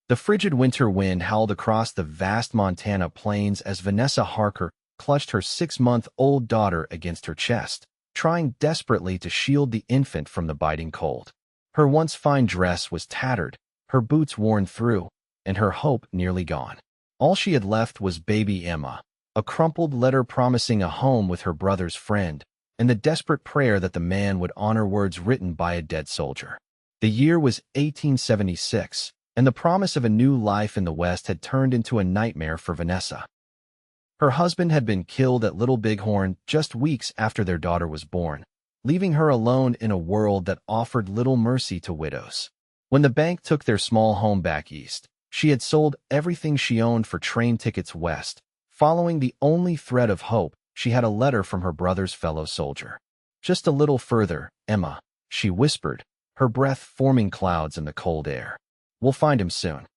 The frigid winter wind howled across the vast Montana plains as Vanessa Harker clutched her 6-month-old daughter against her chest, trying desperately to shield the infant from the biting cold. Her once fine dress was tattered, her boots worn through, and her hope nearly gone. All she had left was baby Emma, a crumpled letter promising a home with her brother's friend, and the desperate prayer that the man would honor words written by a dead soldier. The year was 1876, and the promise of a new life in the West had turned into a nightmare for Vanessa. Her husband had been killed at Little Bighorn just weeks after their daughter was born, leaving her alone in a world that offered little mercy to widows. When the bank took their small home back east, she had sold everything she owned for train tickets west. Following the only thread of hope, she had a letter from her brother's fellow soldier. "Just a little further, Emma," she whispered, her breath forming clouds in the cold air. "We'll find him soon."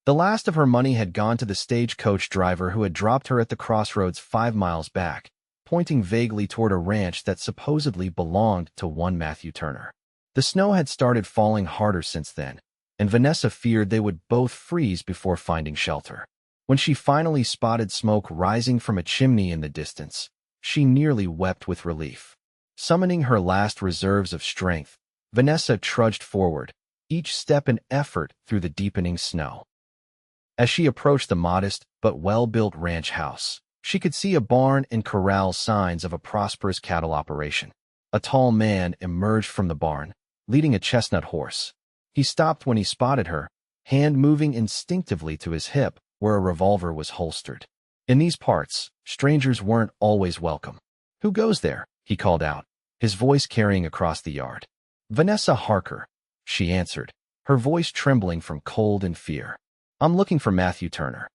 The last of her money had gone to the stagecoach driver who had dropped her at the crossroads 5 miles back, pointing vaguely toward a ranch that supposedly belonged to one Matthew Turner. The snow had started falling harder since then, and Vanessa feared they would both freeze before finding shelter. When she finally spotted smoke rising from a chimney in the distance, she nearly wept with relief. Summoning her last reserves of strength, Vanessa trudged forward, each step an effort through the deepening snow. As she approached the modest but well-built ranch house, she could see a barn and corral signs of a prosperous cattle operation. A tall man emerged from the barn, leading a chestnut horse. He stopped when he spotted her, hand moving instinctively to his hip where a revolver was holstered. In these parts, strangers weren't always welcome. "Who goes there?" he called out, his voice carrying across the yard. "Vanessa Harker," she answered, her voice trembling from cold and fear. "I'm looking for Matthew Turner."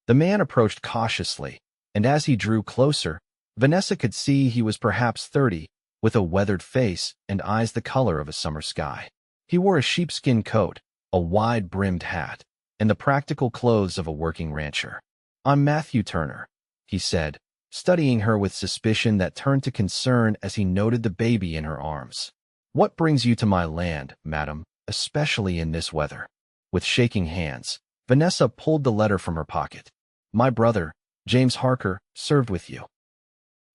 The man approached cautiously, and as he drew closer, Vanessa could see he was perhaps 30, with a weathered face and eyes the color of a summer sky. He wore a sheepskin coat, a wide-brimmed hat, and the practical clothes of a working rancher. "I'm Matthew Turner," he said, studying her with suspicion that turned to concern as he noted the baby in her arms. "What brings you to my land, madam, especially in this weather?" With shaking hands, Vanessa pulled the letter from her pocket. "My brother, James Harker, served with you.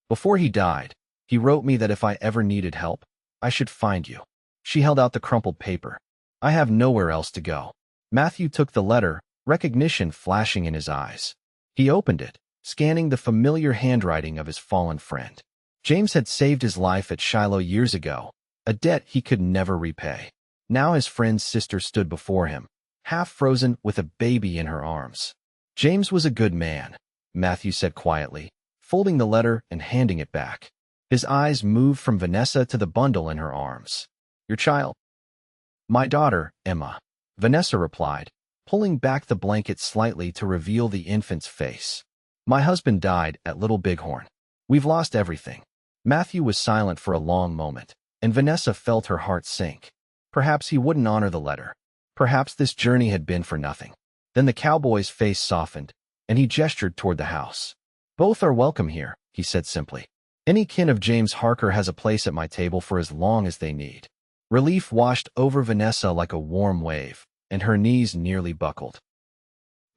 Before he died, he wrote me that if I ever needed help, I should find you." She held out the crumpled paper. "I have nowhere else to go." Matthew took the letter, recognition flashing in his eyes. He opened it, scanning the familiar handwriting of his fallen friend. James had saved his life at Shiloh years ago, a debt he could never repay. Now his friend's sister stood before him, half frozen with a baby in her arms. "James was a good man," Matthew said quietly, folding the letter and handing it back. His eyes moved from Vanessa to the bundle in her arms. "Your child?" "My daughter, Emma," Vanessa replied, pulling back the blanket slightly to reveal the infant's face. "My husband died at Little Bighorn. We've lost everything." Matthew was silent for a long moment, and Vanessa felt her heart sink. Perhaps he wouldn't honor the letter. Perhaps this journey had been for nothing. Then the cowboy's face softened, and he gestured toward the house. "Both are welcome here," he said simply. "Any kin of James Harker has a place at my table for as long as they need." Relief washed over Vanessa like a warm wave, and her knees nearly buckled.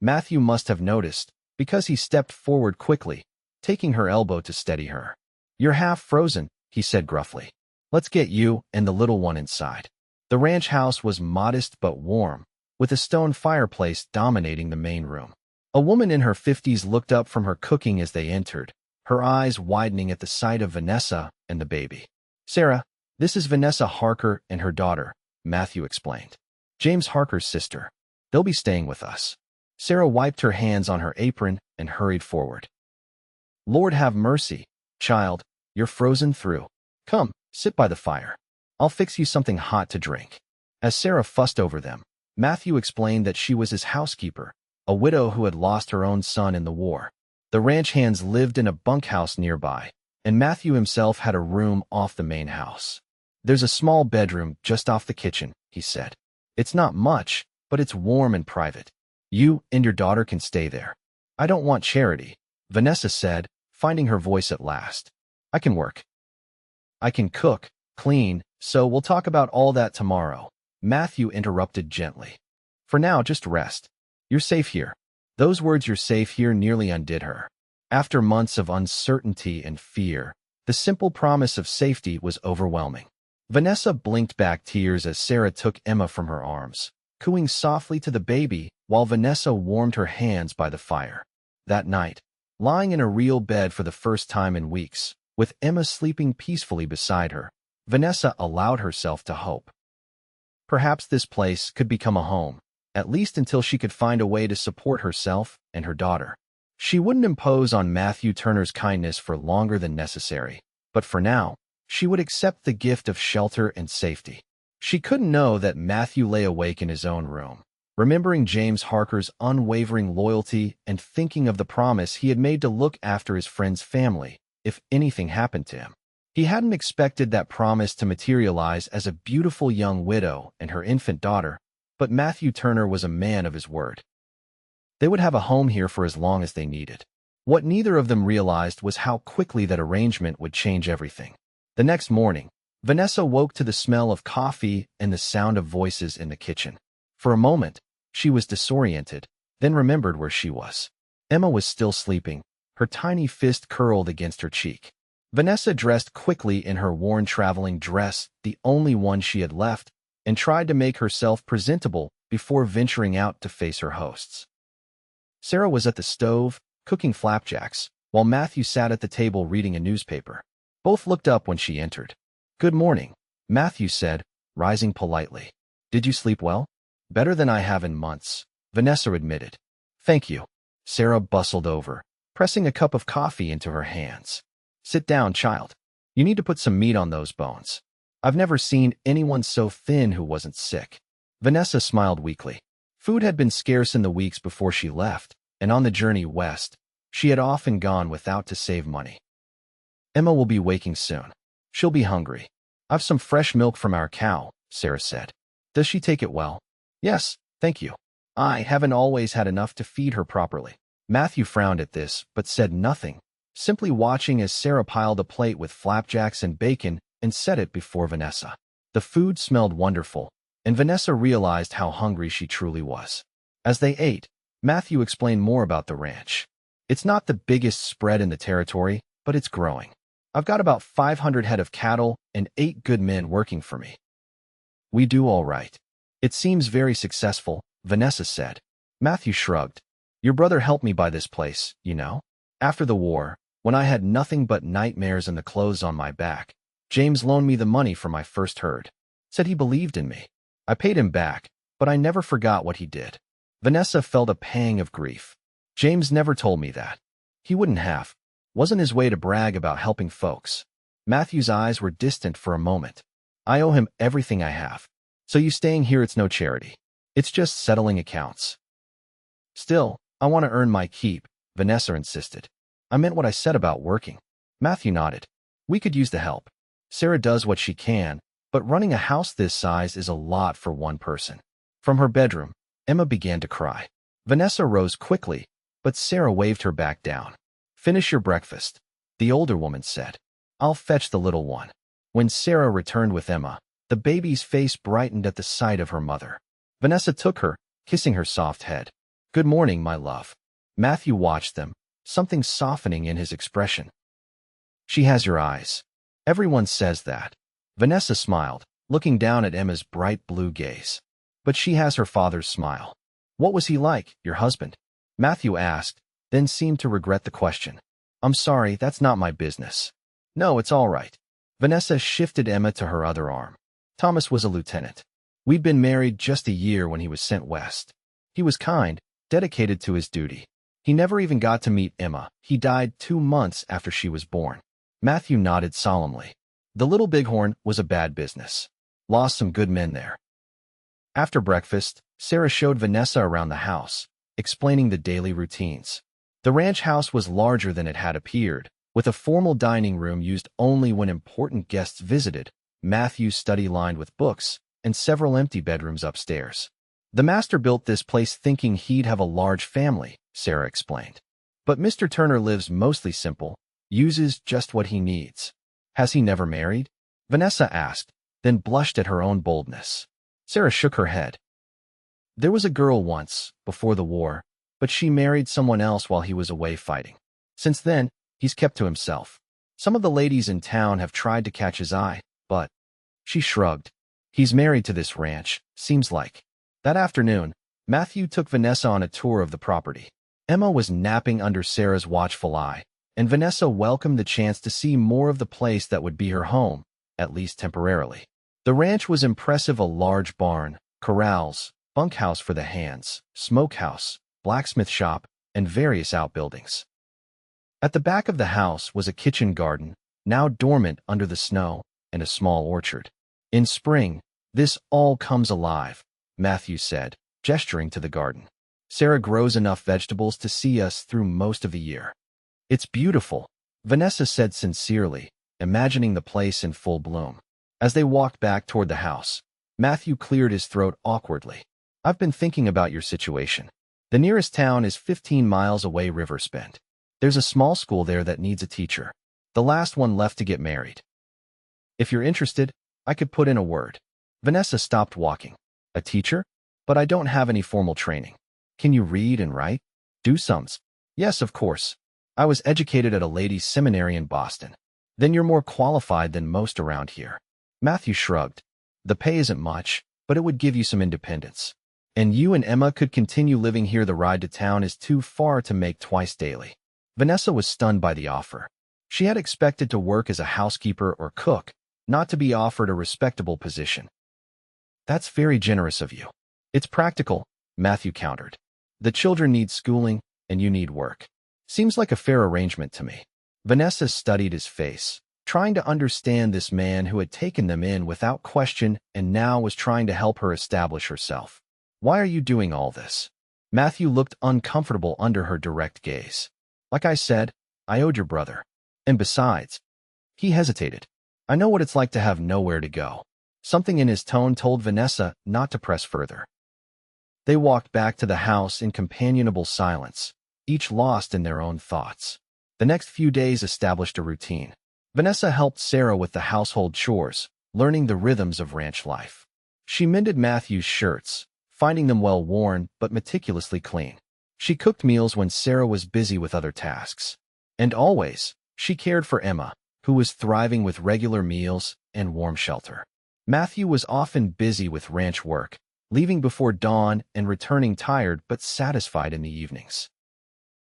Matthew must have noticed, because he stepped forward quickly, taking her elbow to steady her. "You're half frozen," he said gruffly. "Let's get you and the little one inside." The ranch house was modest but warm, with a stone fireplace dominating the main room. A woman in her 50s looked up from her cooking as they entered, her eyes widening at the sight of Vanessa and the baby. "Sarah, this is Vanessa Harker and her daughter," Matthew explained. "James Harker's sister. They'll be staying with us." Sarah wiped her hands on her apron and hurried forward. "Lord have mercy, child, you're frozen through. Come, sit by the fire. I'll fix you something hot to drink." As Sarah fussed over them, Matthew explained that she was his housekeeper, a widow who had lost her own son in the war. The ranch hands lived in a bunkhouse nearby, and Matthew himself had a room off the main house. "There's a small bedroom just off the kitchen," he said. "It's not much, but it's warm and private. You and your daughter can stay there." "I don't want charity," Vanessa said, finding her voice at last. "I can work. I can cook, clean, so we'll talk about all that tomorrow," Matthew interrupted gently. For now, just rest. You're safe here. Those words, "you're safe here," nearly undid her. After months of uncertainty and fear, the simple promise of safety was overwhelming. Vanessa blinked back tears as Sarah took Emma from her arms, cooing softly to the baby while Vanessa warmed her hands by the fire. That night, lying in a real bed for the first time in weeks, with Emma sleeping peacefully beside her, Vanessa allowed herself to hope. Perhaps this place could become a home, at least until she could find a way to support herself and her daughter. She wouldn't impose on Matthew Turner's kindness for longer than necessary, but for now, she would accept the gift of shelter and safety. She couldn't know that Matthew lay awake in his own room, remembering James Harker's unwavering loyalty and thinking of the promise he had made to look after his friend's family if anything happened to him. He hadn't expected that promise to materialize as a beautiful young widow and her infant daughter, but Matthew Turner was a man of his word. They would have a home here for as long as they needed. What neither of them realized was how quickly that arrangement would change everything. The next morning, Vanessa woke to the smell of coffee and the sound of voices in the kitchen. For a moment, she was disoriented, then remembered where she was. Emma was still sleeping, her tiny fist curled against her cheek. Vanessa dressed quickly in her worn traveling dress, the only one she had left, and tried to make herself presentable before venturing out to face her hosts. Sarah was at the stove, cooking flapjacks, while Matthew sat at the table reading a newspaper. Both looked up when she entered. "Good morning," Matthew said, rising politely. "Did you sleep well?" "Better than I have in months," Vanessa admitted. "Thank you." Sarah bustled over, pressing a cup of coffee into her hands. "Sit down, child. You need to put some meat on those bones. I've never seen anyone so thin who wasn't sick." Vanessa smiled weakly. Food had been scarce in the weeks before she left, and on the journey west, she had often gone without to save money. "Emma will be waking soon. She'll be hungry. I've some fresh milk from our cow," Sarah said. "Does she take it well?" "Yes, thank you. I haven't always had enough to feed her properly." Matthew frowned at this, but said nothing, simply watching as Sarah piled a plate with flapjacks and bacon and set it before Vanessa. The food smelled wonderful, and Vanessa realized how hungry she truly was. As they ate, Matthew explained more about the ranch. "It's not the biggest spread in the territory, but it's growing. I've got about 500 head of cattle and 8 good men working for me. We do all right." "It seems very successful," Vanessa said. Matthew shrugged. "Your brother helped me buy this place, you know? After the war, when I had nothing but nightmares and the clothes on my back, James loaned me the money for my first herd. Said he believed in me. I paid him back, but I never forgot what he did." Vanessa felt a pang of grief. "James never told me that. He wouldn't have. Wasn't his way to brag about helping folks." Matthew's eyes were distant for a moment. "I owe him everything I have. So you staying here, it's no charity. It's just settling accounts." "Still, I want to earn my keep," Vanessa insisted. "I meant what I said about working." Matthew nodded. "We could use the help. Sarah does what she can, but running a house this size is a lot for one person." From her bedroom, Emma began to cry. Vanessa rose quickly, but Sarah waved her back down. "Finish your breakfast," the older woman said. "I'll fetch the little one." When Sarah returned with Emma, the baby's face brightened at the sight of her mother. Vanessa took her, kissing her soft head. "Good morning, my love." Matthew watched them, something softening in his expression. "She has your eyes. Everyone says that." Vanessa smiled, looking down at Emma's bright blue gaze. "But she has her father's smile." "What was he like, your husband?" Matthew asked, then seemed to regret the question. "I'm sorry, that's not my business." "No, it's all right." Vanessa shifted Emma to her other arm. "Thomas was a lieutenant. We'd been married just a year when he was sent west. He was kind, dedicated to his duty. He never even got to meet Emma. He died 2 months after she was born." Matthew nodded solemnly. "The Little Bighorn was a bad business. Lost some good men there." After breakfast, Sarah showed Vanessa around the house, explaining the daily routines. The ranch house was larger than it had appeared, with a formal dining room used only when important guests visited, Matthew's study lined with books, and several empty bedrooms upstairs. "The master built this place thinking he'd have a large family," Sarah explained. "But Mr. Turner lives mostly simple, uses just what he needs." "Has he never married?" Vanessa asked, then blushed at her own boldness. Sarah shook her head. There was a girl once, before the war, but she married someone else while he was away fighting. Since then, he's kept to himself. Some of the ladies in town have tried to catch his eye, but she shrugged. He's married to this ranch, seems like. That afternoon, Matthew took Vanessa on a tour of the property. Emma was napping under Sarah's watchful eye, and Vanessa welcomed the chance to see more of the place that would be her home, at least temporarily. The ranch was impressive: a large barn, corrals, bunkhouse for the hands, smokehouse, blacksmith shop, and various outbuildings. At the back of the house was a kitchen garden, now dormant under the snow, and a small orchard. In spring, this all comes alive, Matthew said, gesturing to the garden. Sarah grows enough vegetables to see us through most of the year. It's beautiful, Vanessa said sincerely, imagining the place in full bloom. As they walked back toward the house, Matthew cleared his throat awkwardly. I've been thinking about your situation. The nearest town is 15 miles away, Riversbend. There's a small school there that needs a teacher. The last one left to get married. If you're interested, I could put in a word. Vanessa stopped walking. A teacher? But I don't have any formal training. Can you read and write? Do sums? Yes, of course. I was educated at a ladies' seminary in Boston. Then you're more qualified than most around here. Matthew shrugged. The pay isn't much, but it would give you some independence. And you and Emma could continue living here. The ride to town is too far to make twice daily. Vanessa was stunned by the offer. She had expected to work as a housekeeper or cook, not to be offered a respectable position. That's very generous of you. It's practical, Matthew countered. The children need schooling, and you need work. Seems like a fair arrangement to me. Vanessa studied his face, trying to understand this man who had taken them in without question and now was trying to help her establish herself. Why are you doing all this? Matthew looked uncomfortable under her direct gaze. Like I said, I owed your brother. And besides, he hesitated. I know what it's like to have nowhere to go. Something in his tone told Vanessa not to press further. They walked back to the house in companionable silence, each lost in their own thoughts. The next few days established a routine. Vanessa helped Sarah with the household chores, learning the rhythms of ranch life. She mended Matthew's shirts, finding them well worn but meticulously clean. She cooked meals when Sarah was busy with other tasks. And always, she cared for Emma, who was thriving with regular meals and warm shelter. Matthew was often busy with ranch work, leaving before dawn and returning tired but satisfied in the evenings.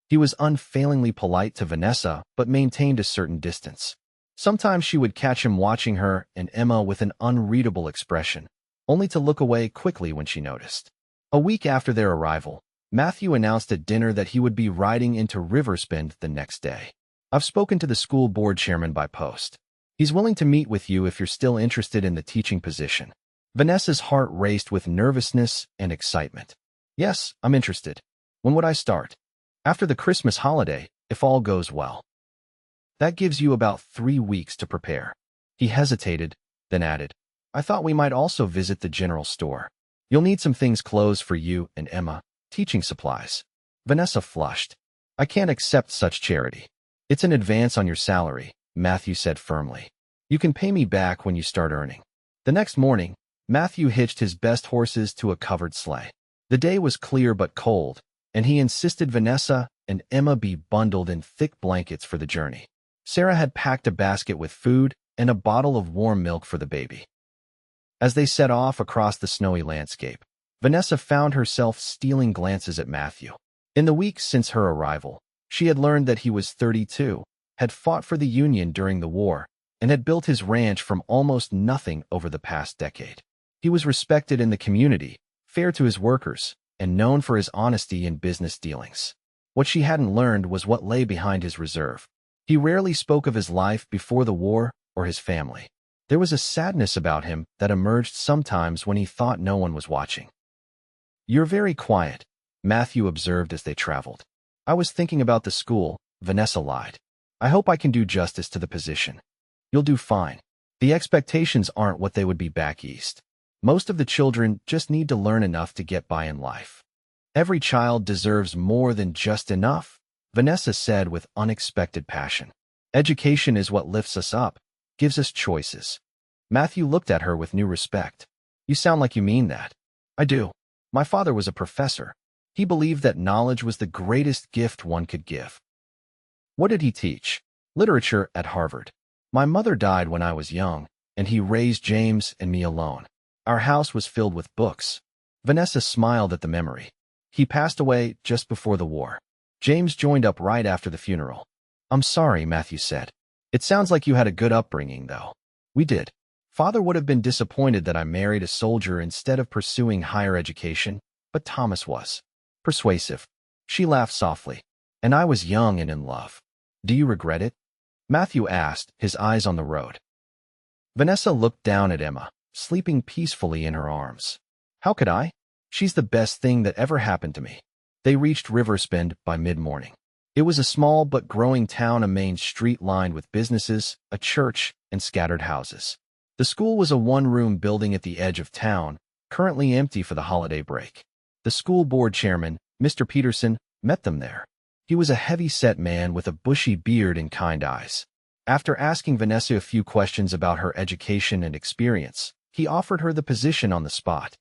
He was unfailingly polite to Vanessa but maintained a certain distance. Sometimes she would catch him watching her and Emma with an unreadable expression, only to look away quickly when she noticed. A week after their arrival, Matthew announced at dinner that he would be riding into Riversbend the next day. I've spoken to the school board chairman by post. He's willing to meet with you if you're still interested in the teaching position. Vanessa's heart raced with nervousness and excitement. Yes, I'm interested. When would I start? After the Christmas holiday, if all goes well. That gives you about 3 weeks to prepare. He hesitated, then added, I thought we might also visit the general store. You'll need some things, clothes for you and Emma, teaching supplies. Vanessa flushed. I can't accept such charity. It's an advance on your salary, Matthew said firmly. You can pay me back when you start earning. The next morning, Matthew hitched his best horses to a covered sleigh. The day was clear but cold, and he insisted Vanessa and Emma be bundled in thick blankets for the journey. Sarah had packed a basket with food and a bottle of warm milk for the baby. As they set off across the snowy landscape, Vanessa found herself stealing glances at Matthew. In the weeks since her arrival, she had learned that he was 32, had fought for the Union during the war, and had built his ranch from almost nothing over the past decade. He was respected in the community, fair to his workers, and known for his honesty in business dealings. What she hadn't learned was what lay behind his reserve. He rarely spoke of his life before the war or his family. There was a sadness about him that emerged sometimes when he thought no one was watching. You're very quiet, Matthew observed as they traveled. I was thinking about the school, Vanessa lied. I hope I can do justice to the position. You'll do fine. The expectations aren't what they would be back east. Most of the children just need to learn enough to get by in life. Every child deserves more than just enough, Vanessa said with unexpected passion. Education is what lifts us up, gives us choices. Matthew looked at her with new respect. You sound like you mean that. I do. My father was a professor. He believed that knowledge was the greatest gift one could give. What did he teach? Literature at Harvard. My mother died when I was young, and he raised James and me alone. Our house was filled with books. Vanessa smiled at the memory. He passed away just before the war. James joined up right after the funeral. I'm sorry, Matthew said. It sounds like you had a good upbringing, though. We did. Father would have been disappointed that I married a soldier instead of pursuing higher education, but Thomas was persuasive. She laughed softly. And I was young and in love. Do you regret it? Matthew asked, his eyes on the road. Vanessa looked down at Emma, sleeping peacefully in her arms. How could I? She's the best thing that ever happened to me. They reached Riverspend by mid-morning. It was a small but growing town, a main street lined with businesses, a church, and scattered houses. The school was a one-room building at the edge of town, currently empty for the holiday break. The school board chairman, Mr. Peterson, met them there. He was a heavy-set man with a bushy beard and kind eyes. After asking Vanessa a few questions about her education and experience, he offered her the position on the spot.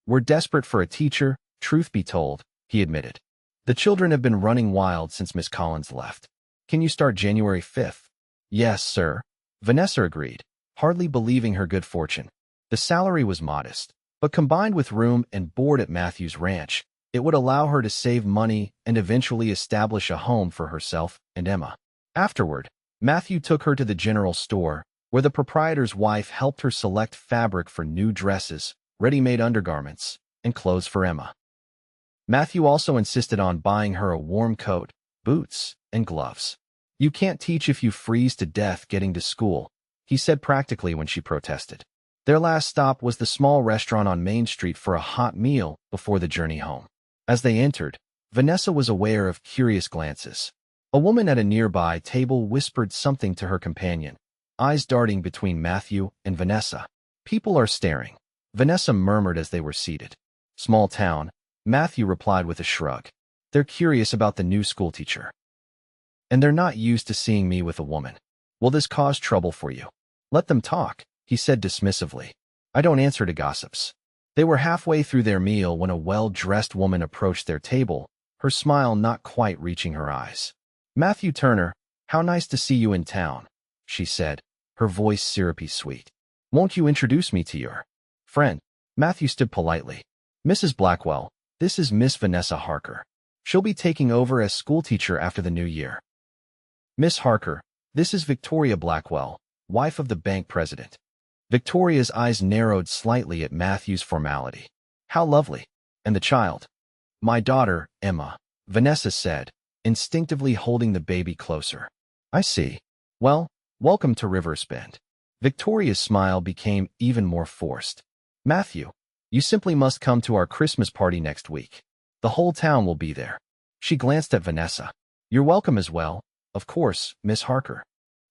We're desperate for a teacher, truth be told, he admitted. The children have been running wild since Miss Collins left. Can you start January 5th? Yes, sir. Vanessa agreed, hardly believing her good fortune. The salary was modest, but combined with room and board at Matthew's ranch, it would allow her to save money and eventually establish a home for herself and Emma. Afterward, Matthew took her to the general store, where the proprietor's wife helped her select fabric for new dresses, ready-made undergarments, and clothes for Emma. Matthew also insisted on buying her a warm coat, boots, and gloves. You can't teach if you freeze to death getting to school, he said practically when she protested. Their last stop was the small restaurant on Main Street for a hot meal before the journey home. As they entered, Vanessa was aware of curious glances. A woman at a nearby table whispered something to her companion, eyes darting between Matthew and Vanessa. People are staring, Vanessa murmured as they were seated. Small town, Matthew replied with a shrug. They're curious about the new schoolteacher. And they're not used to seeing me with a woman. Will this cause trouble for you? Let them talk, he said dismissively. I don't answer to gossips. They were halfway through their meal when a well-dressed woman approached their table, her smile not quite reaching her eyes. Matthew Turner, how nice to see you in town, she said, her voice syrupy sweet. Won't you introduce me to your friend? Matthew stood politely. Mrs. Blackwell, this is Miss Vanessa Harker. She'll be taking over as schoolteacher after the new year. Miss Harker, this is Victoria Blackwell, wife of the bank president. Victoria's eyes narrowed slightly at Matthew's formality. How lovely. And the child? My daughter, Emma, Vanessa said, instinctively holding the baby closer. I see. Well, welcome to Riverspend. Victoria's smile became even more forced. Matthew, you simply must come to our Christmas party next week. The whole town will be there. She glanced at Vanessa. You're welcome as well, of course, Miss Harker.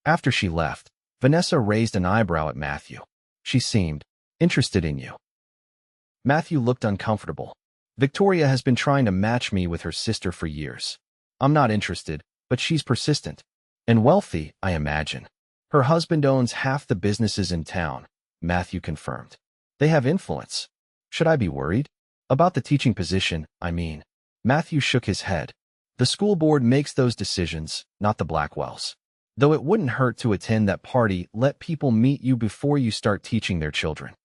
After she left, Vanessa raised an eyebrow at Matthew. She seemed interested in you. Matthew looked uncomfortable. Victoria has been trying to match me with her sister for years. I'm not interested, but she's persistent. And wealthy, I imagine. Her husband owns half the businesses in town, Matthew confirmed. They have influence. Should I be worried? About the teaching position, I mean. Matthew shook his head. The school board makes those decisions, not the Blackwells. Though it wouldn't hurt to attend that party, let people meet you before you start teaching their children.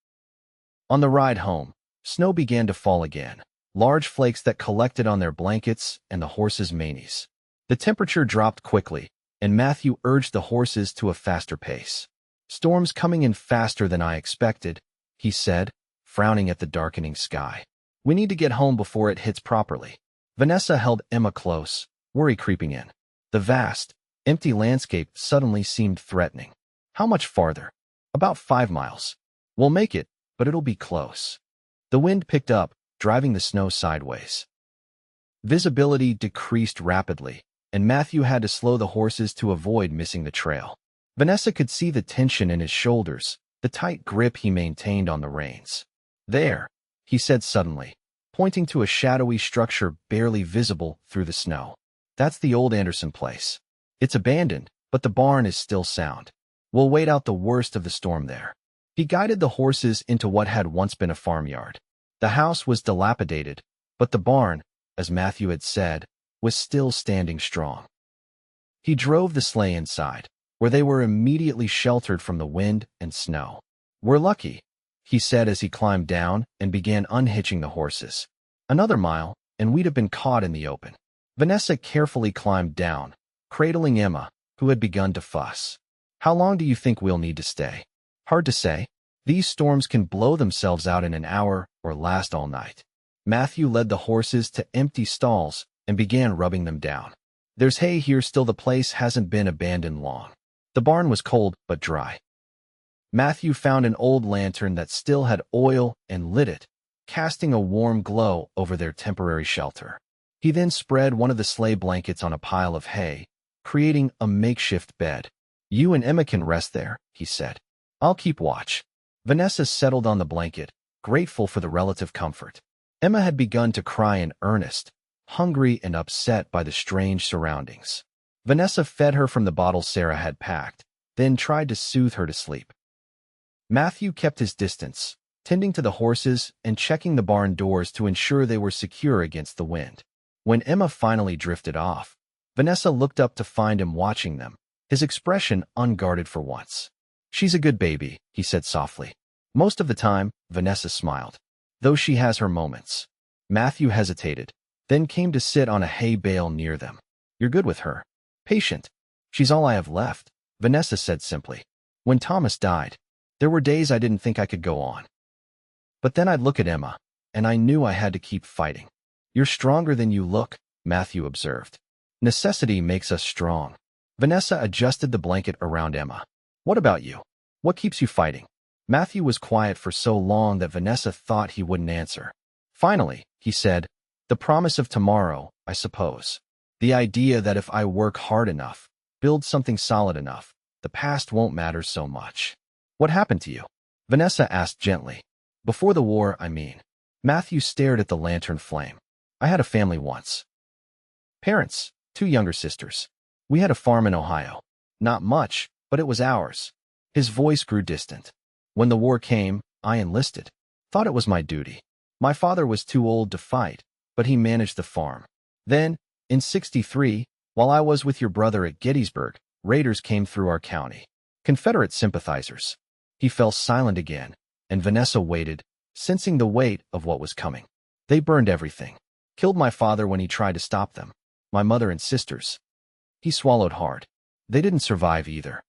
On the ride home, snow began to fall again, large flakes that collected on their blankets and the horses' manes. The temperature dropped quickly, and Matthew urged the horses to a faster pace. Storm's coming in faster than I expected, he said, frowning at the darkening sky. We need to get home before it hits properly. Vanessa held Emma close, worry creeping in. The vast, empty landscape suddenly seemed threatening. How much farther? About 5 miles. We'll make it, but it'll be close. The wind picked up, driving the snow sideways. Visibility decreased rapidly, and Matthew had to slow the horses to avoid missing the trail. Vanessa could see the tension in his shoulders, the tight grip he maintained on the reins. There, he said suddenly, pointing to a shadowy structure barely visible through the snow. That's the old Anderson place. It's abandoned, but the barn is still sound. We'll wait out the worst of the storm there. He guided the horses into what had once been a farmyard. The house was dilapidated, but the barn, as Matthew had said, was still standing strong. He drove the sleigh inside, where they were immediately sheltered from the wind and snow. "We're lucky," he said as he climbed down and began unhitching the horses. "Another mile, and we'd have been caught in the open." Vanessa carefully climbed down, cradling Emma, who had begun to fuss. "How long do you think we'll need to stay?" "Hard to say. These storms can blow themselves out in an hour or last all night." Matthew led the horses to empty stalls and began rubbing them down. "There's hay here still. The place hasn't been abandoned long." The barn was cold but dry. Matthew found an old lantern that still had oil and lit it, casting a warm glow over their temporary shelter. He then spread one of the sleigh blankets on a pile of hay, creating a makeshift bed. "You and Emma can rest there," he said. "I'll keep watch." Vanessa settled on the blanket, grateful for the relative comfort. Emma had begun to cry in earnest, hungry and upset by the strange surroundings. Vanessa fed her from the bottle Sarah had packed, then tried to soothe her to sleep. Matthew kept his distance, tending to the horses and checking the barn doors to ensure they were secure against the wind. When Emma finally drifted off, Vanessa looked up to find him watching them, his expression unguarded for once. "She's a good baby," he said softly. "Most of the time," Vanessa smiled, "though she has her moments." Matthew hesitated, then came to sit on a hay bale near them. "You're good with her." "Patient. She's all I have left," Vanessa said simply. "When Thomas died, there were days I didn't think I could go on. But then I'd look at Emma, and I knew I had to keep fighting." "You're stronger than you look," Matthew observed. "Necessity makes us strong." Vanessa adjusted the blanket around Emma. "What about you? What keeps you fighting?" Matthew was quiet for so long that Vanessa thought he wouldn't answer. Finally, he said, "The promise of tomorrow, I suppose. The idea that if I work hard enough, build something solid enough, the past won't matter so much." "What happened to you?" Vanessa asked gently. "Before the war, I mean." Matthew stared at the lantern flame. "I had a family once. Parents, 2 younger sisters. We had a farm in Ohio. Not much, but it was ours." His voice grew distant. "When the war came, I enlisted. Thought it was my duty. My father was too old to fight, but he managed the farm. Then, in '63, while I was with your brother at Gettysburg, raiders came through our county. Confederate sympathizers." He fell silent again, and Vanessa waited, sensing the weight of what was coming. "They burned everything. Killed my father when he tried to stop them. My mother and sisters." He swallowed hard. "They didn't survive either."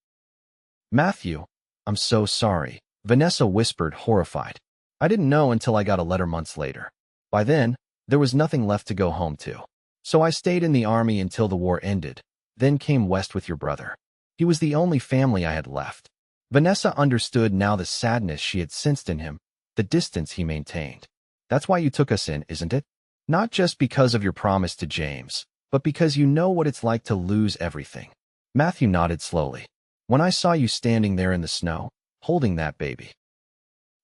"Matthew, I'm so sorry," Vanessa whispered, horrified. "I didn't know until I got a letter months later. By then, there was nothing left to go home to. So I stayed in the army until the war ended, then came west with your brother. He was the only family I had left." Vanessa understood now the sadness she had sensed in him, the distance he maintained. "That's why you took us in, isn't it? Not just because of your promise to James, but because you know what it's like to lose everything." Matthew nodded slowly. "When I saw you standing there in the snow, holding that baby,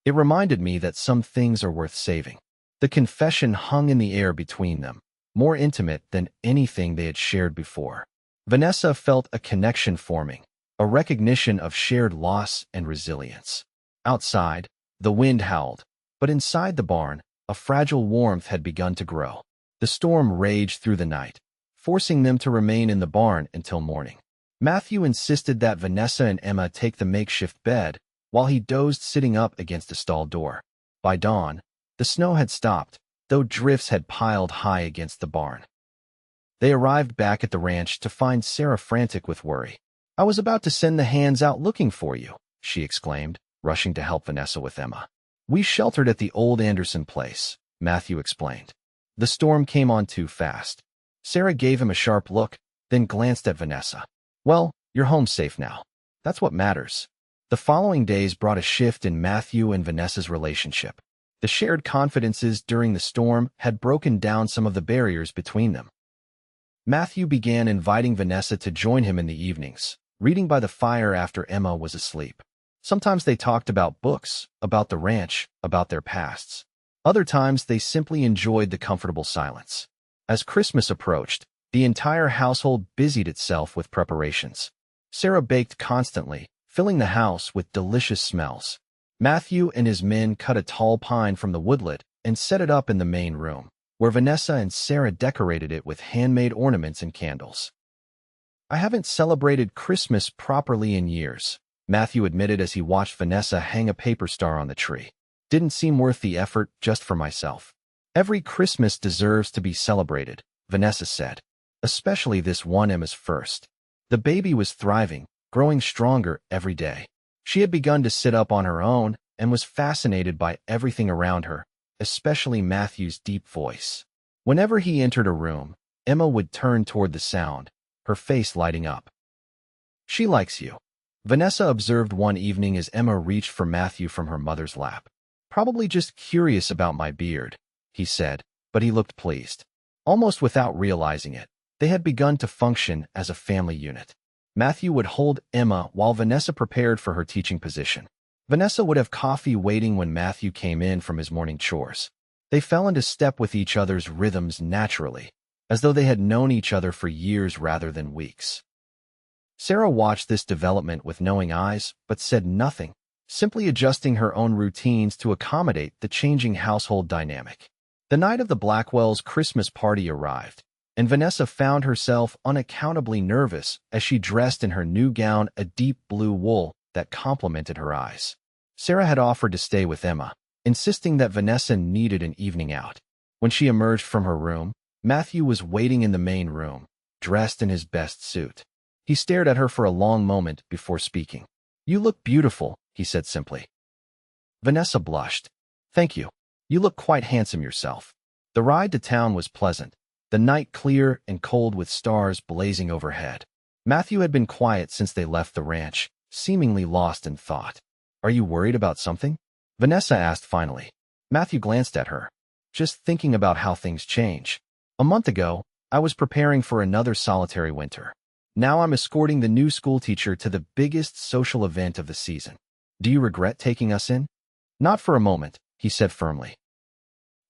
it reminded me that some things are worth saving." The confession hung in the air between them, more intimate than anything they had shared before. Vanessa felt a connection forming, a recognition of shared loss and resilience. Outside, the wind howled, but inside the barn, a fragile warmth had begun to grow. The storm raged through the night, forcing them to remain in the barn until morning. Matthew insisted that Vanessa and Emma take the makeshift bed, while he dozed sitting up against a stall door. By dawn, the snow had stopped, though drifts had piled high against the barn. They arrived back at the ranch to find Sarah frantic with worry. "I was about to send the hands out looking for you," she exclaimed, rushing to help Vanessa with Emma. "We sheltered at the old Anderson place," Matthew explained. "The storm came on too fast." Sarah gave him a sharp look, then glanced at Vanessa. "Well, you're home safe now. That's what matters." The following days brought a shift in Matthew and Vanessa's relationship. The shared confidences during the storm had broken down some of the barriers between them. Matthew began inviting Vanessa to join him in the evenings, reading by the fire after Emma was asleep. Sometimes they talked about books, about the ranch, about their pasts. Other times they simply enjoyed the comfortable silence. As Christmas approached, the entire household busied itself with preparations. Sarah baked constantly, filling the house with delicious smells. Matthew and his men cut a tall pine from the woodlot and set it up in the main room, where Vanessa and Sarah decorated it with handmade ornaments and candles. I haven't celebrated Christmas properly in years, Matthew admitted as he watched Vanessa hang a paper star on the tree. Didn't seem worth the effort just for myself. Every Christmas deserves to be celebrated, Vanessa said. Especially this one, Emma's first. The baby was thriving, growing stronger every day. She had begun to sit up on her own and was fascinated by everything around her, especially Matthew's deep voice. Whenever he entered a room, Emma would turn toward the sound, her face lighting up. She likes you, Vanessa observed one evening as Emma reached for Matthew from her mother's lap. Probably just curious about my beard, he said, but he looked pleased. Almost without realizing it, they had begun to function as a family unit. Matthew would hold Emma while Vanessa prepared for her teaching position. Vanessa would have coffee waiting when Matthew came in from his morning chores. They fell into step with each other's rhythms naturally, as though they had known each other for years rather than weeks. Sarah watched this development with knowing eyes, but said nothing, simply adjusting her own routines to accommodate the changing household dynamic. The night of the Blackwells' Christmas party arrived, and Vanessa found herself unaccountably nervous as she dressed in her new gown, a deep blue wool that complemented her eyes. Sarah had offered to stay with Emma, insisting that Vanessa needed an evening out. When she emerged from her room, Matthew was waiting in the main room, dressed in his best suit. He stared at her for a long moment before speaking. "You look beautiful," he said simply. Vanessa blushed. "Thank you. You look quite handsome yourself." The ride to town was pleasant, the night clear and cold with stars blazing overhead. Matthew had been quiet since they left the ranch, seemingly lost in thought. "Are you worried about something?" Vanessa asked finally. Matthew glanced at her. "Just thinking about how things change. A month ago, I was preparing for another solitary winter. Now I'm escorting the new schoolteacher to the biggest social event of the season. Do you regret taking us in?" "Not for a moment," he said firmly.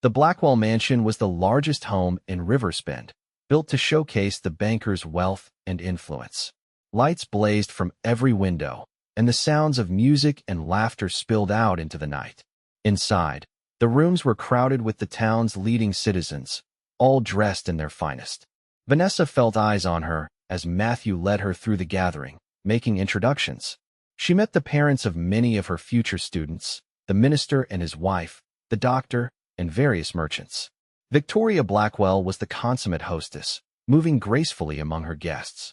The Blackwell mansion was the largest home in Riversbend, built to showcase the banker's wealth and influence. Lights blazed from every window, and the sounds of music and laughter spilled out into the night. Inside, the rooms were crowded with the town's leading citizens, all dressed in their finest. Vanessa felt eyes on her as Matthew led her through the gathering, making introductions. She met the parents of many of her future students, the minister and his wife, the doctor, and various merchants. Victoria Blackwell was the consummate hostess, moving gracefully among her guests.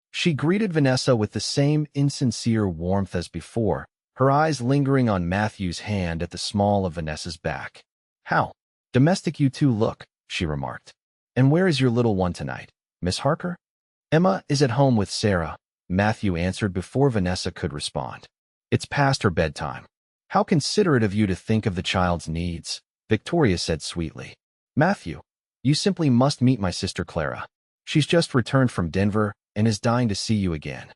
She greeted Vanessa with the same insincere warmth as before, her eyes lingering on Matthew's hand at the small of Vanessa's back. "How domestic you two look," she remarked. "And where is your little one tonight, Miss Harker?" "Emma is at home with Sarah," Matthew answered before Vanessa could respond. "It's past her bedtime." "How considerate of you to think of the child's needs," Victoria said sweetly. "Matthew, you simply must meet my sister Clara. She's just returned from Denver and is dying to see you again."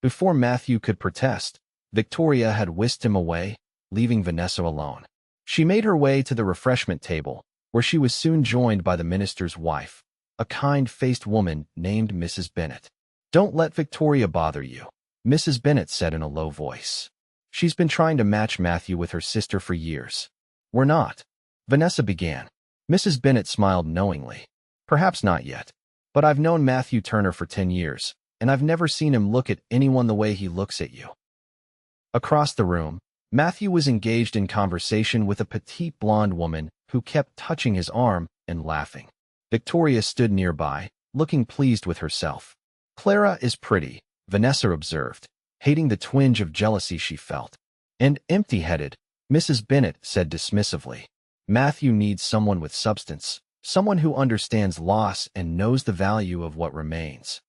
Before Matthew could protest, Victoria had whisked him away, leaving Vanessa alone. She made her way to the refreshment table, where she was soon joined by the minister's wife, a kind-faced woman named Mrs. Bennett. "Don't let Victoria bother you," Mrs. Bennett said in a low voice. "She's been trying to match Matthew with her sister for years." "We're not," Vanessa began. Mrs. Bennett smiled knowingly. "Perhaps not yet, but I've known Matthew Turner for 10 years, and I've never seen him look at anyone the way he looks at you." Across the room, Matthew was engaged in conversation with a petite blonde woman who kept touching his arm and laughing. Victoria stood nearby, looking pleased with herself. "Clara is pretty," Vanessa observed, hating the twinge of jealousy she felt. "And empty-headed," Mrs. Bennett said dismissively. "Matthew needs someone with substance, someone who understands loss and knows the value of what remains."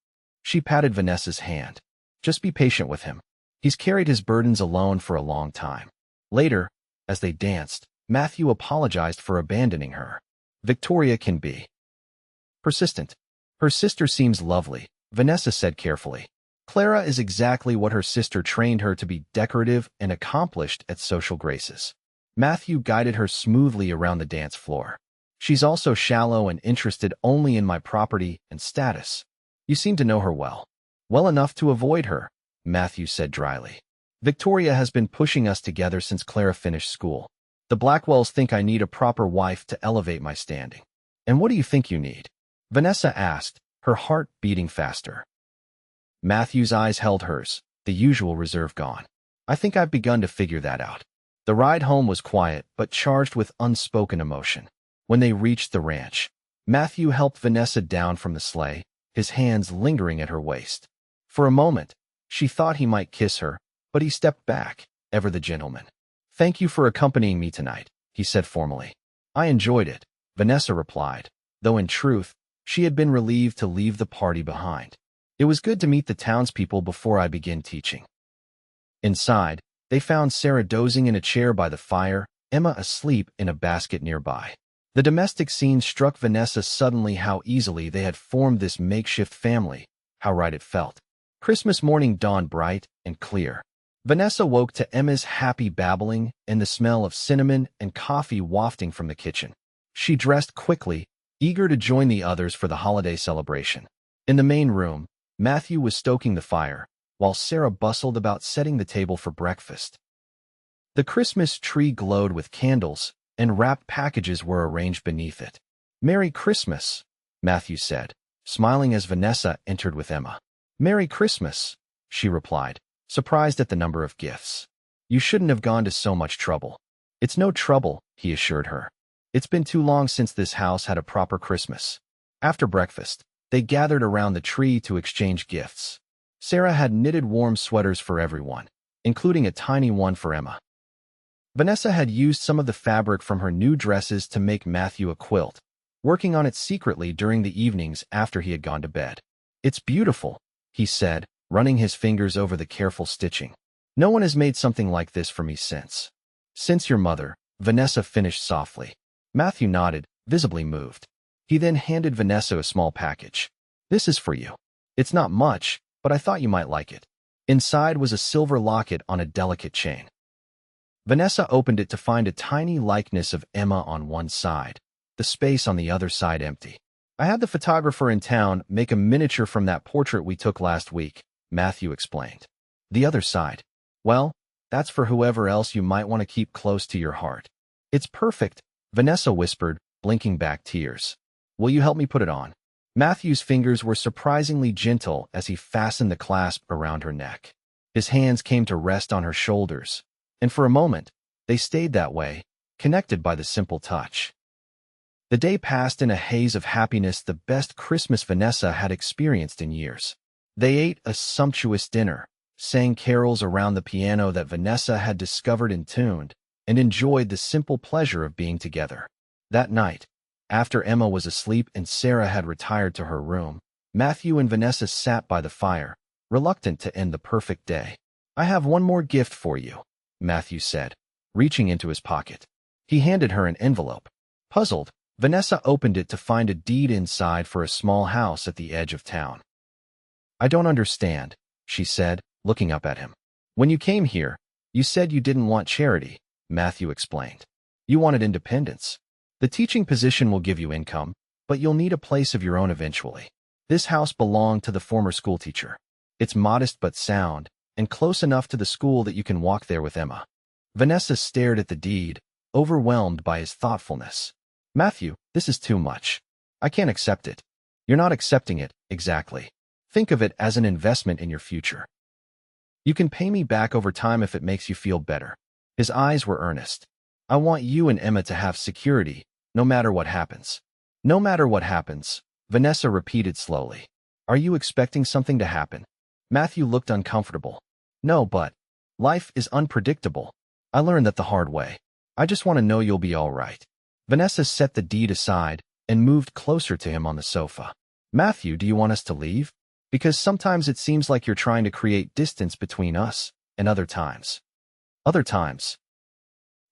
She patted Vanessa's hand. "Just be patient with him. He's carried his burdens alone for a long time." Later, as they danced, Matthew apologized for abandoning her. "Victoria can be persistent. Her sister seems lovely," Vanessa said carefully. "Clara is exactly what her sister trained her to be, decorative and accomplished at social graces." Matthew guided her smoothly around the dance floor. "She's also shallow and interested only in my property and status." "You seem to know her well." "Well enough to avoid her," Matthew said dryly. "Victoria has been pushing us together since Clara finished school. The Blackwells think I need a proper wife to elevate my standing. And what do you think you need? Vanessa asked, her heart beating faster. Matthew's eyes held hers, the usual reserve gone. I think I've begun to figure that out. The ride home was quiet, but charged with unspoken emotion. When they reached the ranch, Matthew helped Vanessa down from the sleigh, his hands lingering at her waist. For a moment, she thought he might kiss her, but he stepped back, ever the gentleman. Thank you for accompanying me tonight, he said formally. I enjoyed it, Vanessa replied, though in truth, she had been relieved to leave the party behind. It was good to meet the townspeople before I begin teaching. Inside, they found Sarah dozing in a chair by the fire, Emma asleep in a basket nearby. The domestic scene struck Vanessa suddenly how easily they had formed this makeshift family, how right it felt. Christmas morning dawned bright and clear. Vanessa woke to Emma's happy babbling and the smell of cinnamon and coffee wafting from the kitchen. She dressed quickly, eager to join the others for the holiday celebration. In the main room, Matthew was stoking the fire, while Sarah bustled about setting the table for breakfast. The Christmas tree glowed with candles, and wrapped packages were arranged beneath it. Merry Christmas, Matthew said, smiling as Vanessa entered with Emma. Merry Christmas, she replied, surprised at the number of gifts. You shouldn't have gone to so much trouble. It's no trouble, he assured her. It's been too long since this house had a proper Christmas. After breakfast, they gathered around the tree to exchange gifts. Sarah had knitted warm sweaters for everyone, including a tiny one for Emma. Vanessa had used some of the fabric from her new dresses to make Matthew a quilt, working on it secretly during the evenings after he had gone to bed. It's beautiful, he said, running his fingers over the careful stitching. No one has made something like this for me since. Since your mother, Vanessa finished softly. Matthew nodded, visibly moved. He then handed Vanessa a small package. This is for you. It's not much, but I thought you might like it. Inside was a silver locket on a delicate chain. Vanessa opened it to find a tiny likeness of Emma on one side, the space on the other side empty. I had the photographer in town make a miniature from that portrait we took last week, Matthew explained. The other side, well, that's for whoever else you might want to keep close to your heart. It's perfect, Vanessa whispered, blinking back tears. Will you help me put it on? Matthew's fingers were surprisingly gentle as he fastened the clasp around her neck. His hands came to rest on her shoulders, and for a moment, they stayed that way, connected by the simple touch. The day passed in a haze of happiness, the best Christmas Vanessa had experienced in years. They ate a sumptuous dinner, sang carols around the piano that Vanessa had discovered and tuned, and enjoyed the simple pleasure of being together. That night, after Emma was asleep and Sarah had retired to her room, Matthew and Vanessa sat by the fire, reluctant to end the perfect day. I have one more gift for you, Matthew said, reaching into his pocket. He handed her an envelope. Puzzled, Vanessa opened it to find a deed inside for a small house at the edge of town. I don't understand, she said, looking up at him. When you came here, you said you didn't want charity, Matthew explained. You wanted independence. The teaching position will give you income, but you'll need a place of your own eventually. This house belonged to the former schoolteacher. It's modest but sound, and close enough to the school that you can walk there with Emma. Vanessa stared at the deed, overwhelmed by his thoughtfulness. Matthew, this is too much. I can't accept it. You're not accepting it, exactly. Think of it as an investment in your future. You can pay me back over time if it makes you feel better. His eyes were earnest. I want you and Emma to have security, no matter what happens. No matter what happens, Vanessa repeated slowly. Are you expecting something to happen? Matthew looked uncomfortable. No, but life is unpredictable. I learned that the hard way. I just want to know you'll be all right. Vanessa set the deed aside and moved closer to him on the sofa. Matthew, do you want us to leave? Because sometimes it seems like you're trying to create distance between us, and other times. Other times.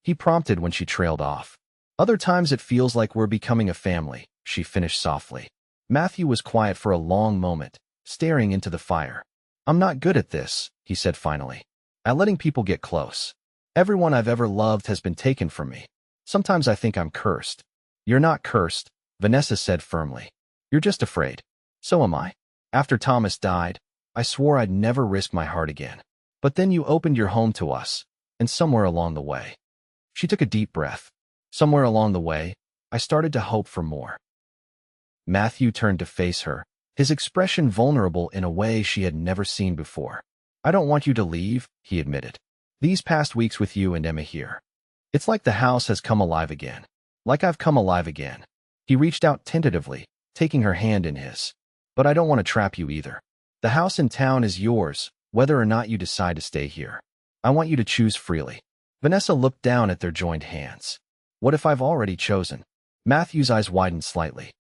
He prompted when she trailed off. Other times it feels like we're becoming a family, she finished softly. Matthew was quiet for a long moment, staring into the fire. I'm not good at this, he said finally. At letting people get close. Everyone I've ever loved has been taken from me. Sometimes I think I'm cursed. You're not cursed, Vanessa said firmly. You're just afraid. So am I. After Thomas died, I swore I'd never risk my heart again. But then you opened your home to us, and somewhere along the way, She took a deep breath. Somewhere along the way, I started to hope for more. Matthew turned to face her, his expression vulnerable in a way she had never seen before. I don't want you to leave, he admitted. These past weeks with you and Emma here. It's like the house has come alive again. Like I've come alive again. He reached out tentatively, taking her hand in his. But I don't want to trap you either. The house in town is yours, whether or not you decide to stay here. I want you to choose freely. Vanessa looked down at their joined hands. What if I've already chosen? Matthew's eyes widened slightly.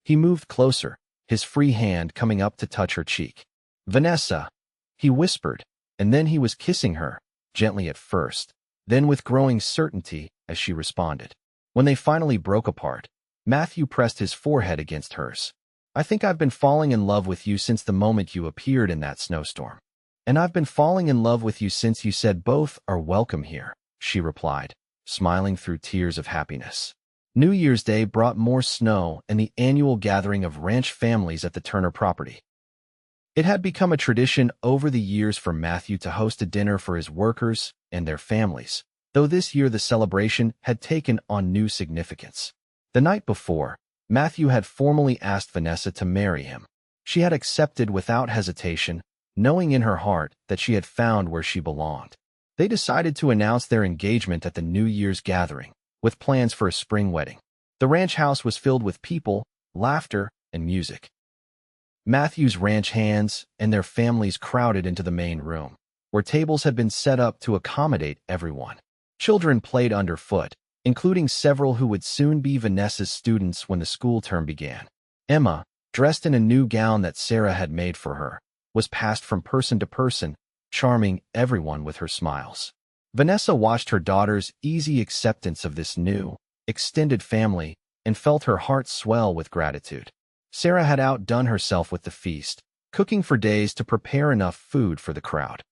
He moved closer, his free hand coming up to touch her cheek. Vanessa, he whispered, and then he was kissing her, gently at first, then with growing certainty as she responded. When they finally broke apart, Matthew pressed his forehead against hers. I think I've been falling in love with you since the moment you appeared in that snowstorm. And I've been falling in love with you since you said both are welcome here, she replied, smiling through tears of happiness. New Year's Day brought more snow and the annual gathering of ranch families at the Turner property. It had become a tradition over the years for Matthew to host a dinner for his workers and their families, though this year the celebration had taken on new significance. The night before, Matthew had formally asked Vanessa to marry him. She had accepted without hesitation, knowing in her heart that she had found where she belonged. They decided to announce their engagement at the New Year's gathering, with plans for a spring wedding. The ranch house was filled with people, laughter, and music. Matthew's ranch hands and their families crowded into the main room, where tables had been set up to accommodate everyone. Children played underfoot, including several who would soon be Vanessa's students when the school term began. Emma, dressed in a new gown that Sarah had made for her, was passed from person to person, charming everyone with her smiles. Vanessa watched her daughter's easy acceptance of this new, extended family and felt her heart swell with gratitude. Sarah had outdone herself with the feast, cooking for days to prepare enough food for the crowd.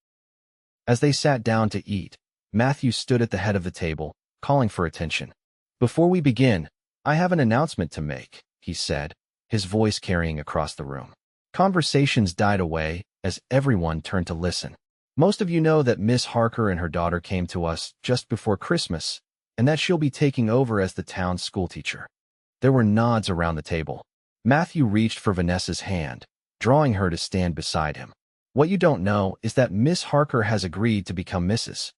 As they sat down to eat, Matthew stood at the head of the table, calling for attention. Before we begin, I have an announcement to make, he said, his voice carrying across the room. Conversations died away as everyone turned to listen. Most of you know that Miss Harker and her daughter came to us just before Christmas, and that she'll be taking over as the town's schoolteacher. There were nods around the table. Matthew reached for Vanessa's hand, drawing her to stand beside him. What you don't know is that Miss Harker has agreed to become Mrs.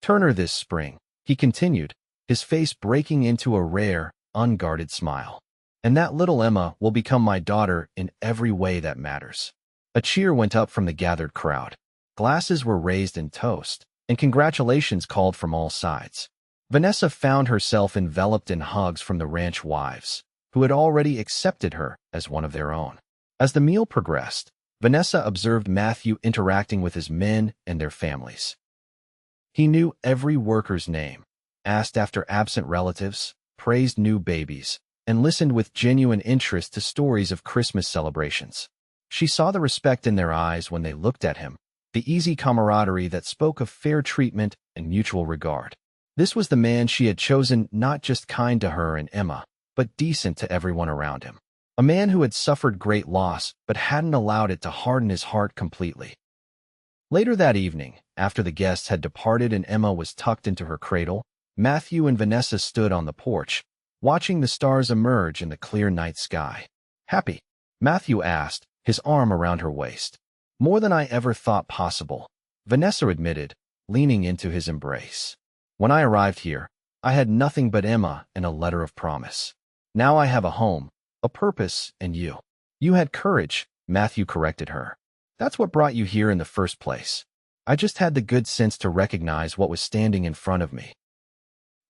Turner this spring, he continued, his face breaking into a rare, unguarded smile. And that little Emma will become my daughter in every way that matters. A cheer went up from the gathered crowd. Glasses were raised in toast, and congratulations called from all sides. Vanessa found herself enveloped in hugs from the ranch wives, who had already accepted her as one of their own. As the meal progressed, Vanessa observed Matthew interacting with his men and their families. He knew every worker's name, asked after absent relatives, praised new babies, and listened with genuine interest to stories of Christmas celebrations. She saw the respect in their eyes when they looked at him, the easy camaraderie that spoke of fair treatment and mutual regard. This was the man she had chosen, not just kind to her and Emma, but decent to everyone around him. A man who had suffered great loss but hadn't allowed it to harden his heart completely. Later that evening, after the guests had departed and Emma was tucked into her cradle, Matthew and Vanessa stood on the porch, watching the stars emerge in the clear night sky. Happy? Matthew asked, his arm around her waist. More than I ever thought possible, Vanessa admitted, leaning into his embrace. When I arrived here, I had nothing but Emma and a letter of promise. Now I have a home, a purpose, and you. You had courage, Matthew corrected her. That's what brought you here in the first place. I just had the good sense to recognize what was standing in front of me.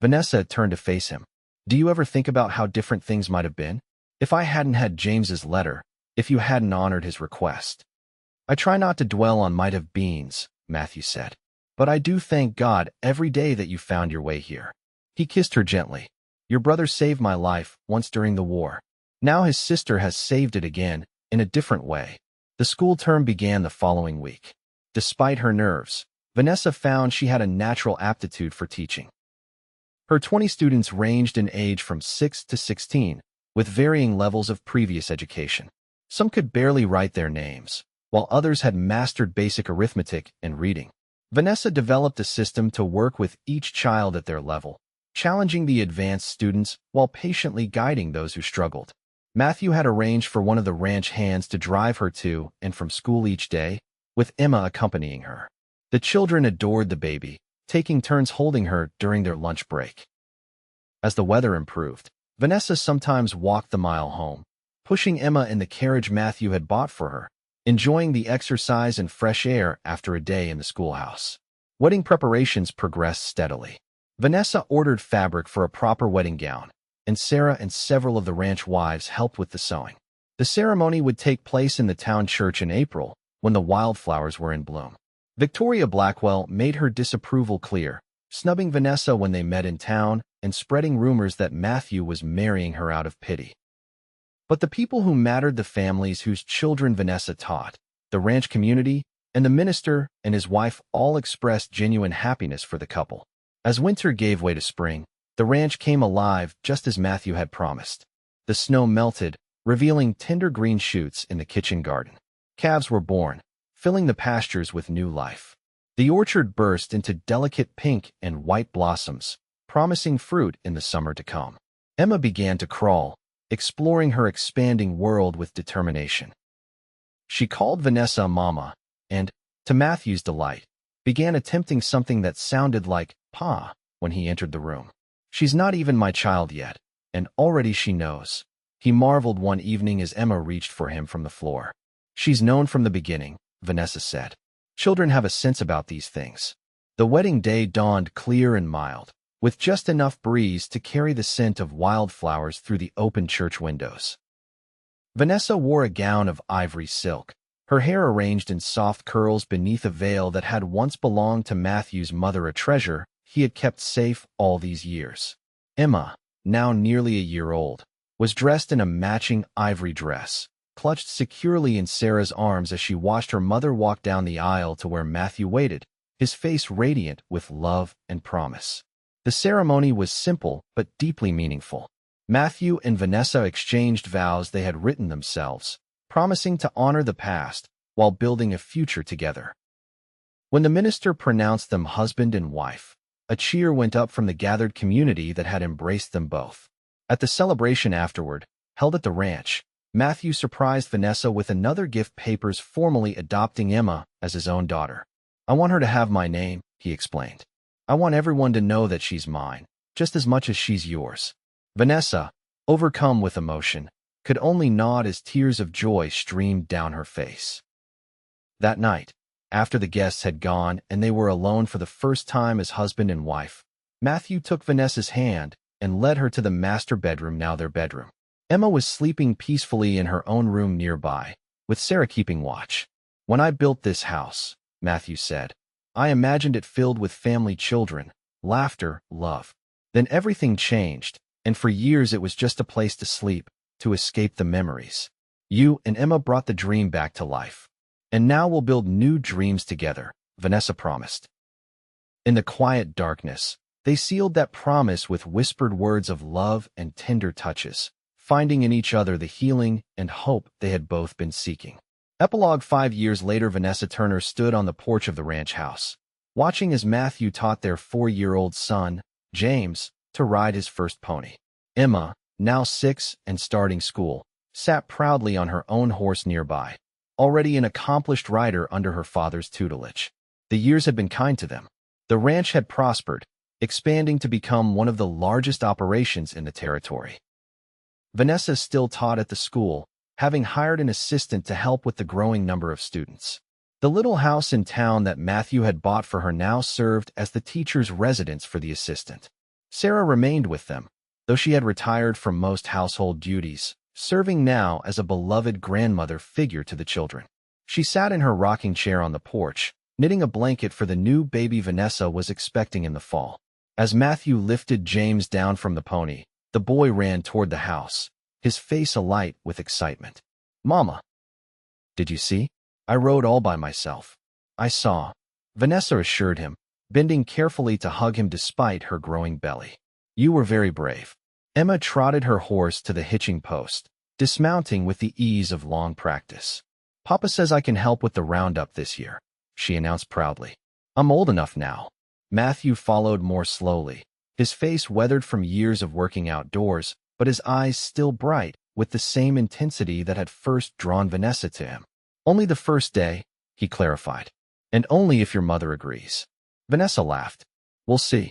Vanessa turned to face him. Do you ever think about how different things might have been? If I hadn't had James's letter, if you hadn't honored his request. I try not to dwell on might have beens, Matthew said. But I do thank God every day that you found your way here. He kissed her gently. Your brother saved my life once during the war. Now his sister has saved it again, in a different way. The school term began the following week. Despite her nerves, Vanessa found she had a natural aptitude for teaching. Her 20 students ranged in age from 6 to 16, with varying levels of previous education. Some could barely write their names, while others had mastered basic arithmetic and reading. Vanessa developed a system to work with each child at their level, challenging the advanced students while patiently guiding those who struggled. Matthew had arranged for one of the ranch hands to drive her to and from school each day, with Emma accompanying her. The children adored the baby, taking turns holding her during their lunch break. As the weather improved, Vanessa sometimes walked the mile home, pushing Emma in the carriage Matthew had bought for her, enjoying the exercise and fresh air after a day in the schoolhouse. Wedding preparations progressed steadily. Vanessa ordered fabric for a proper wedding gown, and Sarah and several of the ranch wives helped with the sewing. The ceremony would take place in the town church in April, when the wildflowers were in bloom. Victoria Blackwell made her disapproval clear, snubbing Vanessa when they met in town and spreading rumors that Matthew was marrying her out of pity. But the people who mattered, the families whose children Vanessa taught, the ranch community, and the minister and his wife all expressed genuine happiness for the couple. As winter gave way to spring, the ranch came alive just as Matthew had promised. The snow melted, revealing tender green shoots in the kitchen garden. Calves were born, filling the pastures with new life. The orchard burst into delicate pink and white blossoms, promising fruit in the summer to come. Emma began to crawl, exploring her expanding world with determination. She called Vanessa Mama and, to Matthew's delight, began attempting something that sounded like Pa when he entered the room. "She's not even my child yet, and already she knows," he marveled one evening as Emma reached for him from the floor. "She's known from the beginning," Vanessa said. "Children have a sense about these things." The wedding day dawned clear and mild, with just enough breeze to carry the scent of wildflowers through the open church windows. Vanessa wore a gown of ivory silk, her hair arranged in soft curls beneath a veil that had once belonged to Matthew's mother, a treasure he had kept safe all these years. Emma, now nearly a year old, was dressed in a matching ivory dress, clutched securely in Sarah's arms as she watched her mother walk down the aisle to where Matthew waited, his face radiant with love and promise. The ceremony was simple but deeply meaningful. Matthew and Vanessa exchanged vows they had written themselves, promising to honor the past while building a future together. When the minister pronounced them husband and wife, a cheer went up from the gathered community that had embraced them both. At the celebration afterward, held at the ranch, Matthew surprised Vanessa with another gift, papers formally adopting Emma as his own daughter. "I want her to have my name," he explained. "I want everyone to know that she's mine, just as much as she's yours." Vanessa, overcome with emotion, could only nod as tears of joy streamed down her face. That night, after the guests had gone and they were alone for the first time as husband and wife, Matthew took Vanessa's hand and led her to the master bedroom, now their bedroom. Emma was sleeping peacefully in her own room nearby, with Sarah keeping watch. "When I built this house," Matthew said, "I imagined it filled with family, children, laughter, love. Then everything changed, and for years it was just a place to sleep, to escape the memories. You and Emma brought the dream back to life. And now we'll build new dreams together," Vanessa promised. In the quiet darkness, they sealed that promise with whispered words of love and tender touches, finding in each other the healing and hope they had both been seeking. Epilogue: 5 years later, Vanessa Turner stood on the porch of the ranch house, watching as Matthew taught their 4-year-old son, James, to ride his first pony. Emma, now 6 and starting school, sat proudly on her own horse nearby, already an accomplished rider under her father's tutelage. The years had been kind to them. The ranch had prospered, expanding to become one of the largest operations in the territory. Vanessa still taught at the school, having hired an assistant to help with the growing number of students. The little house in town that Matthew had bought for her now served as the teacher's residence for the assistant. Sarah remained with them, though she had retired from most household duties, serving now as a beloved grandmother figure to the children. She sat in her rocking chair on the porch, knitting a blanket for the new baby Vanessa was expecting in the fall. As Matthew lifted James down from the pony, the boy ran toward the house, his face alight with excitement. "Mama, did you see? I rode all by myself." "I saw," Vanessa assured him, bending carefully to hug him despite her growing belly. "You were very brave." Emma trotted her horse to the hitching post, dismounting with the ease of long practice. "Papa says I can help with the roundup this year," she announced proudly. I'm old enough now. Matthew followed more slowly, his face weathered from years of working outdoors, but his eyes still bright, with the same intensity that had first drawn Vanessa to him. Only the first day, he clarified, and only if your mother agrees. Vanessa laughed. We'll see.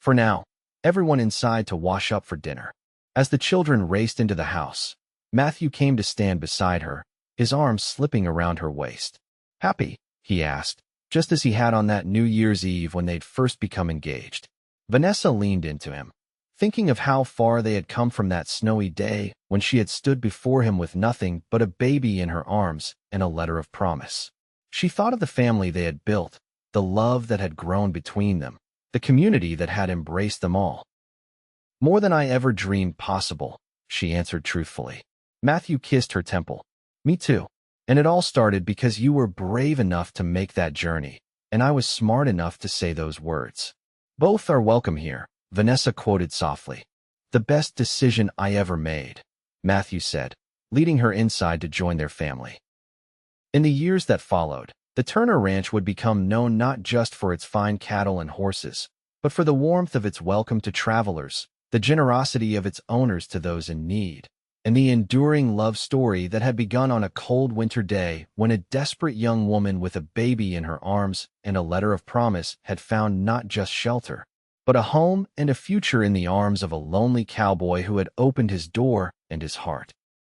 For now, everyone inside to wash up for dinner. As the children raced into the house, Matthew came to stand beside her, his arms slipping around her waist. Happy? He asked, just as he had on that New Year's Eve when they'd first become engaged. Vanessa leaned into him, thinking of how far they had come from that snowy day when she had stood before him with nothing but a baby in her arms and a letter of promise. She thought of the family they had built, the love that had grown between them, the community that had embraced them all. More than I ever dreamed possible, she answered truthfully. Matthew kissed her temple. Me too. And it all started because you were brave enough to make that journey, and I was smart enough to say those words. Both are welcome here, Vanessa quoted softly. The best decision I ever made, Matthew said, leading her inside to join their family. In the years that followed, the Turner Ranch would become known not just for its fine cattle and horses, but for the warmth of its welcome to travelers, the generosity of its owners to those in need, and the enduring love story that had begun on a cold winter day when a desperate young woman with a baby in her arms and a letter of promise had found not just shelter, but a home and a future in the arms of a lonely cowboy who had opened his door and his heart.